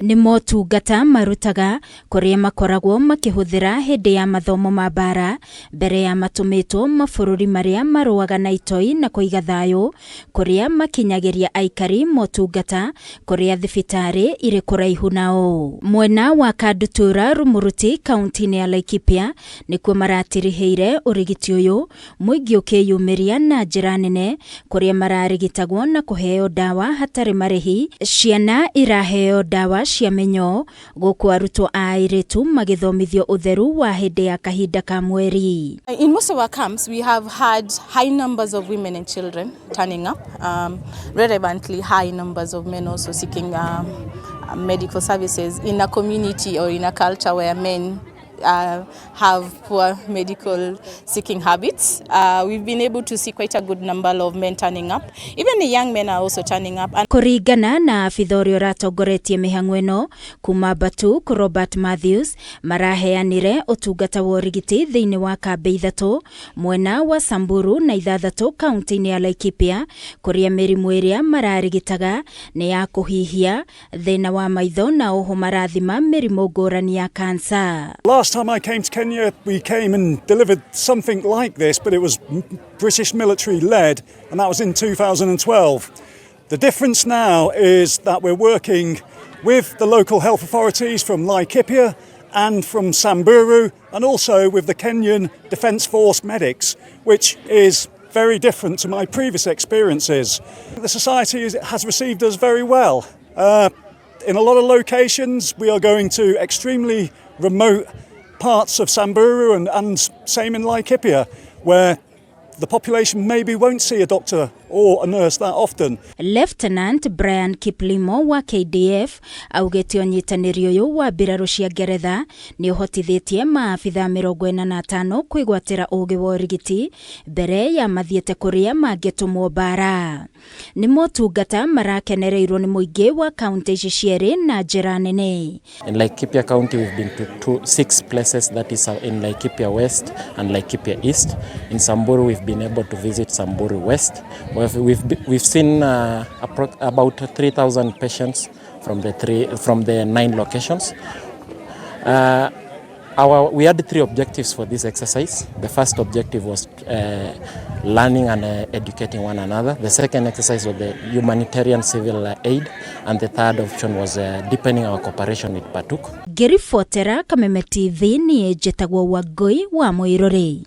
Nĩ motungata marutaga kuria makoragwo makihuthira hindi ya mathomo ma bara mbere ya matumitwo mabũrũri maria maruaga na itoi na kuiga thayo kuria makinyagiria aikari motungata kuria thibitari iri kuraihu nao. Mwena wa Kandutura Rumuruti kaunti-ini ya Laikipia nikuo maratiriheire urigiti uyu muingi ukiyumiria na njira nene kuria mararigitagwo na kuheo dawa hatari marihi. Ciana iraheo dawa cia menyo guku arutwo a airitu magithomithio utheru wa hindi ya kahinda ka mweri. In most of our camps we have had high numbers of women and children turning up, relevantly high numbers of men also seeking medical services in a community or in a culture where men have poor medical seeking habits. We've been able to see quite a good number of men turning up. Even the young men are also turning up. Kuringana na afithorio ratongoretie mihang'o ino kuma BATUK Robert Matthews maraheanire utungata wa urigiti thiini wa kambi ithatu mwena wa Samburu na ITHATU kaunti-ini ya Laikipia kuria mirimu iria mararigitaga ni ya kuhihia, thina wa maitho na oho marathima mirimu ngurani ya cancer. Last time I came to Kenya, we came and delivered something like this, but it was British military led, and that was in 2012. The difference now is that we're working with the local health authorities from Laikipia and from Samburu, and also with the Kenyan Defence Force medics, which is very different to my previous experiences. The society has received us very well. In a lot of locations, we are going to extremely remote parts of Samburu and same in Laikipia, where the population maybe won't see a doctor or a nurse that often. Lieutenant Brian Kiplimo wa KDF augete UNYITANIRI uyu wa BIRARU cia NGERETHA ni uhotithitie maabitha 45 kwigwatira ugi wa urigiti mbere ya mathiete kuria mangitumwo bara. Ni motungata marakenereirwo ni muingi wa kaunti ici cieri na njira nene. In Laikipia County we've been to 6 places, that is in Laikipia West and Laikipia East. In Samburu we've been able to visit Samburu West. We've seen about 3,000 patients from the 9 locations. We had 3 objectives for this exercise. The first objective was learning and educating one another. The second exercise was the humanitarian civil aid, and the third option was deepening our cooperation with BATUK. Ngiribotera Kameme TV ni njitagwo Wangui wa Muiruri.